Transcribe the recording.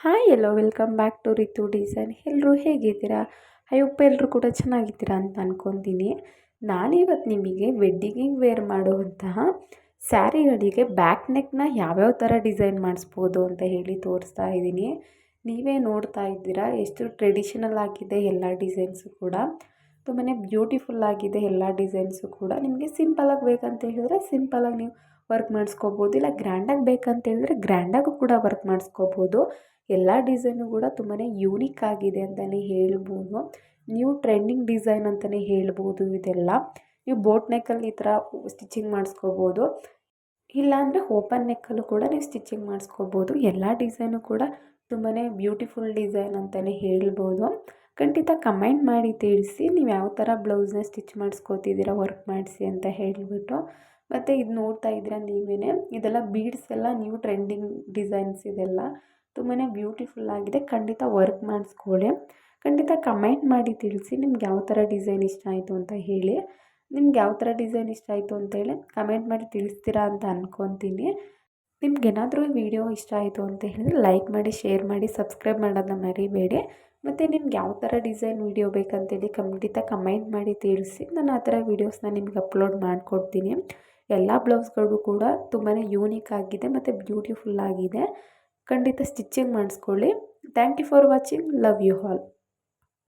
Hi hello welcome back to Ritu design. ಎಲ್ಲರೂ ಹೇಗಿದ್ದೀರಾ? I hope ಎಲ್ಲರೂ ಕೂಡ ಚೆನ್ನಾಗಿದ್ದೀರಾ ಅಂತ ಅಂದ್ಕೊತೀನಿ. ನಾನಿವತ್ತು ನಿಮಗೆ ವೆಡ್ಡಿಂಗಿಗೆ ವೇರ್ ಮಾಡುವಂತಹ ಸ್ಯಾರಿಗಳಿಗೆ ಬ್ಯಾಕ್ ನೆಕ್ನ ಯಾವ್ಯಾವ ಥರ ಡಿಸೈನ್ ಮಾಡಿಸ್ಬೋದು ಅಂತ ಹೇಳಿ ತೋರಿಸ್ತಾ ಇದ್ದೀನಿ. ನೀವೇ ನೋಡ್ತಾ ಇದ್ದೀರಾ ಎಷ್ಟು ಟ್ರೆಡಿಷನಲ್ ಆಗಿದೆ ಎಲ್ಲ ಡಿಸೈನ್ಸು ಕೂಡ. ತುಂಬಾ ಬ್ಯೂಟಿಫುಲ್ ಆಗಿದೆ ಎಲ್ಲ ಡಿಸೈನ್ಸು ಕೂಡ. ನಿಮಗೆ ಸಿಂಪಲಾಗಿ ಬೇಕಂತ ಹೇಳಿದ್ರೆ ಸಿಂಪಲಾಗಿ ನೀವು ವರ್ಕ್ ಮಾಡಿಸ್ಕೋಬೋದು, ಇಲ್ಲ ಗ್ರ್ಯಾಂಡಾಗಿ ಬೇಕಂತ ಹೇಳಿದ್ರೆ ಗ್ರ್ಯಾಂಡಾಗೂ ಕೂಡ ವರ್ಕ್ ಮಾಡಿಸ್ಕೋಬೋದು. ಎಲ್ಲ ಡಿಸೈನು ಕೂಡ ತುಂಬಾ ಯೂನಿಕ್ ಆಗಿದೆ ಅಂತಲೇ ಹೇಳ್ಬೋದು. ನ್ಯೂ ಟ್ರೆಂಡಿಂಗ್ ಡಿಸೈನ್ ಅಂತಲೇ ಹೇಳ್ಬೋದು ಇದೆಲ್ಲ. ನೀವು ಬೋಟ್ ನೆಕ್ಕಲ್ಲಿ ಈ ಥರ ಸ್ಟಿಚಿಂಗ್ ಮಾಡಿಸ್ಕೋಬೋದು, ಇಲ್ಲಾಂದರೆ ಓಪನ್ ನೆಕ್ಕಲ್ಲೂ ಕೂಡ ನೀವು ಸ್ಟಿಚಿಂಗ್ ಮಾಡಿಸ್ಕೋಬೋದು. ಎಲ್ಲ ಡಿಸೈನು ಕೂಡ ತುಂಬಾ ಬ್ಯೂಟಿಫುಲ್ ಡಿಸೈನ್ ಅಂತಲೇ ಹೇಳ್ಬೋದು. ಖಂಡಿತ ಕಮೆಂಟ್ ಮಾಡಿ ತಿಳಿಸಿ ನೀವು ಯಾವ ಥರ ಬ್ಲೌಸ್ನ ಸ್ಟಿಚ್ ಮಾಡಿಸ್ಕೋತಿದ್ದೀರಾ ವರ್ಕ್ ಮಾಡಿಸಿ ಅಂತ ಹೇಳಿಬಿಟ್ಟು. ಮತ್ತು ಇದು ನೋಡ್ತಾ ಇದ್ದೀರಾ ನೀವೇ, ಇದೆಲ್ಲ ಬೀಡ್ಸ್ ಎಲ್ಲ ನ್ಯೂ ಟ್ರೆಂಡಿಂಗ್ ಡಿಸೈನ್ಸ್ ಇದೆಲ್ಲ ತುಂಬಾ ಬ್ಯೂಟಿಫುಲ್ ಆಗಿದೆ. ಖಂಡಿತ ವರ್ಕ್ ಮಾಡಿಸ್ಕೊಳ್ಳಿ. ಖಂಡಿತ ಕಮೆಂಟ್ ಮಾಡಿ ತಿಳಿಸಿ ನಿಮ್ಗೆ ಯಾವ ಥರ ಡಿಸೈನ್ ಇಷ್ಟ ಆಯಿತು ಅಂತ ಹೇಳಿ. ನಿಮ್ಗೆ ಯಾವ ಥರ ಡಿಸೈನ್ ಇಷ್ಟ ಆಯಿತು ಅಂತೇಳಿ ಕಮೆಂಟ್ ಮಾಡಿ ತಿಳಿಸ್ತೀರಾ ಅಂತ ಅಂದ್ಕೊತೀನಿ. ನಿಮ್ಗೇನಾದರೂ ವಿಡಿಯೋ ಇಷ್ಟ ಆಯಿತು ಅಂತ ಹೇಳಿದ್ರೆ ಲೈಕ್ ಮಾಡಿ, ಶೇರ್ ಮಾಡಿ, ಸಬ್ಸ್ಕ್ರೈಬ್ ಮಾಡೋದನ್ನ ಮರಿಬೇಡಿ. ಮತ್ತು ನಿಮ್ಗೆ ಯಾವ ಥರ ಡಿಸೈನ್ ವಿಡಿಯೋ ಬೇಕಂತೇಳಿ ಖಂಡಿತ ಕಮೆಂಟ್ ಮಾಡಿ ತಿಳಿಸಿ. ನಾನು ಆ ಥರ ವೀಡಿಯೋಸ್ನ ನಿಮ್ಗೆ ಅಪ್ಲೋಡ್ ಮಾಡಿಕೊಡ್ತೀನಿ. ಎಲ್ಲ ಬ್ಲೌಸ್ಗಳು ಕೂಡ ತುಂಬಾ ಯೂನಿಕ್ ಆಗಿದೆ ಮತ್ತು ಬ್ಯೂಟಿಫುಲ್ ಆಗಿದೆ. ಖಂಡಿತ ಸ್ಟಿಚಿಂಗ್ ಮಾಡಿಸ್ಕೊಳ್ಳಿ. Thank you for watching. Love you all.